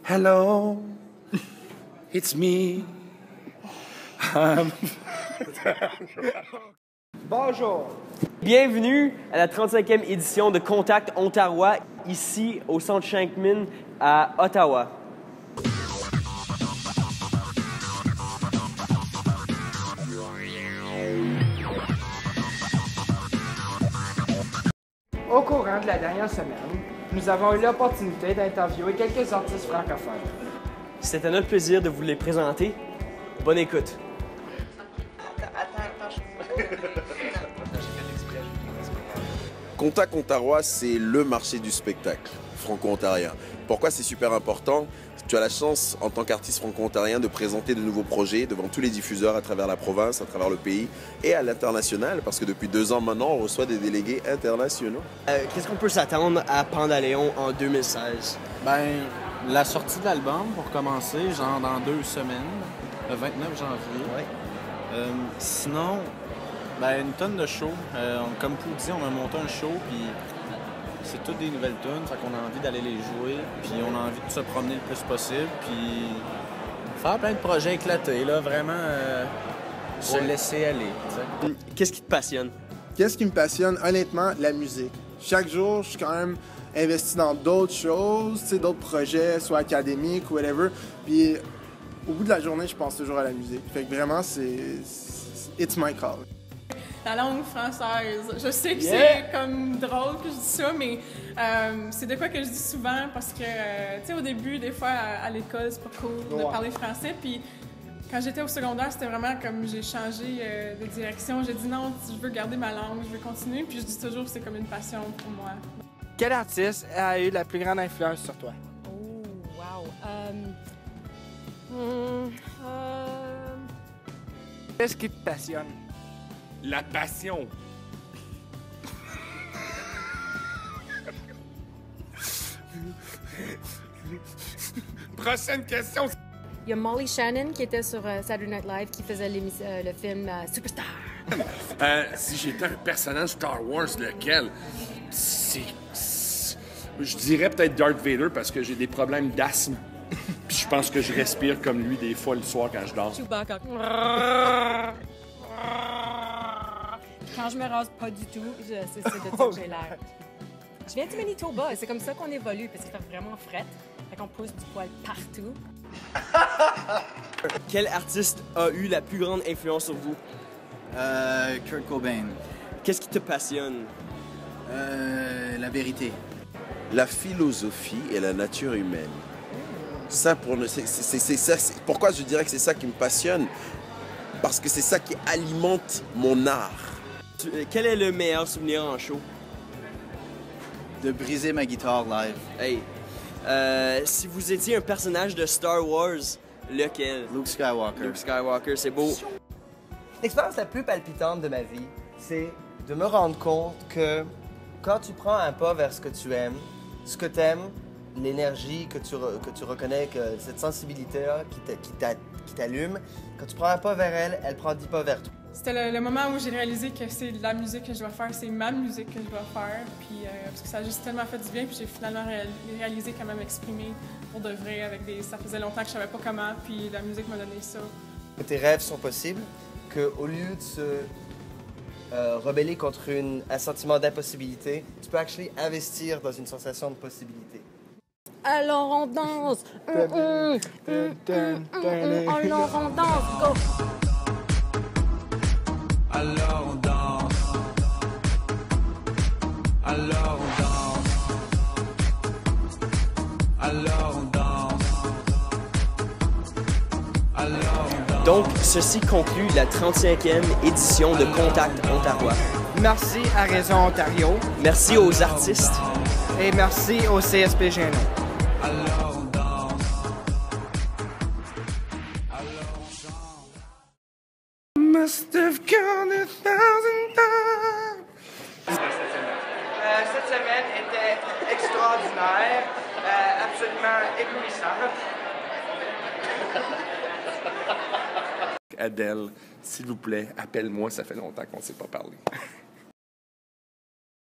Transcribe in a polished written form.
Hello, it's me. Bonjour! Bienvenue à la 35e édition de Contact Ontario, ici au Centre Shankman à Ottawa. Au courant de la dernière semaine, nous avons eu l'opportunité d'interviewer quelques artistes francophones. C'est un notre plaisir de vous les présenter. Bonne écoute. Contact Ontario, c'est le marché du spectacle franco-ontarien. Pourquoi c'est super important? Tu as la chance, en tant qu'artiste franco-ontarien, de présenter de nouveaux projets devant tous les diffuseurs à travers la province, à travers le pays et à l'international, parce que depuis 2 ans maintenant, on reçoit des délégués internationaux. Qu'est-ce qu'on peut s'attendre à Pandaléon en 2016? La sortie de l'album, pour commencer, genre dans 2 semaines, le 29 janvier. Ouais. Sinon, une tonne de shows. Comme Pou dit, on a monté un show, puis c'est toutes des nouvelles tunes, fait qu'on a envie d'aller les jouer, puis on a envie de se promener le plus possible, puis faire plein de projets éclatés, là, vraiment se laisser aller. T'sais. Qu'est-ce qui te passionne? Qu'est-ce qui me passionne? Honnêtement, la musique. Chaque jour, je suis quand même investi dans d'autres choses, d'autres projets, soit académiques ou whatever. Puis au bout de la journée, je pense toujours à la musique. Fait que vraiment, it's my call. La langue française. Je sais que c'est comme drôle que je dis ça, mais c'est de quoi que je dis souvent parce que, tu sais, au début, des fois, à l'école, c'est pas cool de parler français. Puis quand j'étais au secondaire, c'était vraiment comme j'ai changé de direction. J'ai dit non, je veux garder ma langue, je veux continuer. Puis je dis toujours que c'est comme une passion pour moi. Quel artiste a eu la plus grande influence sur toi? Oh, wow. Qu'est-ce qui te passionne? La passion. Prochaine question. Il y a Molly Shannon qui était sur Saturday Night Live qui faisait le film Superstar. Si j'étais un personnage Star Wars, lequel? Je dirais peut-être Darth Vader parce que j'ai des problèmes d'asthme. Puis je pense que je respire comme lui des fois le soir quand je dors. Chewbacca. Quand je me rase pas du tout, c'est de ça que j'ai l'air. Je viens du Manitoba, c'est comme ça qu'on évolue parce qu'il fait vraiment fret. Fait qu'on pousse du poil partout. Quel artiste a eu la plus grande influence sur vous? Kurt Cobain. Qu'est-ce qui te passionne? La vérité. La philosophie et la nature humaine. Ça, pourquoi je dirais que c'est ça qui me passionne? Parce que c'est ça qui alimente mon art. Quel est le meilleur souvenir en show? De briser ma guitare live. Hey, si vous étiez un personnage de Star Wars, lequel? Luke Skywalker. Luke Skywalker, c'est beau. L'expérience la plus palpitante de ma vie, c'est de me rendre compte que quand tu prends un pas vers ce que tu aimes, l'énergie que tu reconnais, que cette sensibilité-là qui t'allume, quand tu prends un pas vers elle, elle prend 10 pas vers toi. C'était le moment où j'ai réalisé que c'est la musique que je dois faire, c'est ma musique que je dois faire, puis parce que ça a juste tellement fait du bien, puis j'ai finalement réalisé comment m'exprimer pour de vrai ça faisait longtemps que je savais pas comment, puis la musique m'a donné ça. Que tes rêves sont possibles, qu'au lieu de se rebeller contre un sentiment d'impossibilité, tu peux actually investir dans une sensation de possibilité. Alors on danse! Alors on danse! Go! Alors on danse. Alors on danse. Alors on danse. Alors on danse. Donc, ceci conclut la 35e édition de Contact Ontario. Merci à Réseau Ontario. Merci aux artistes. Et merci au CSP Géno. Alors on danse. Alors on chante. Must have gone 1,000 times. Cette semaine était extraordinaire, absolument éblouissante. Adèle, s'il vous plaît, appelle-moi, ça fait longtemps qu'on ne s'est pas parlé.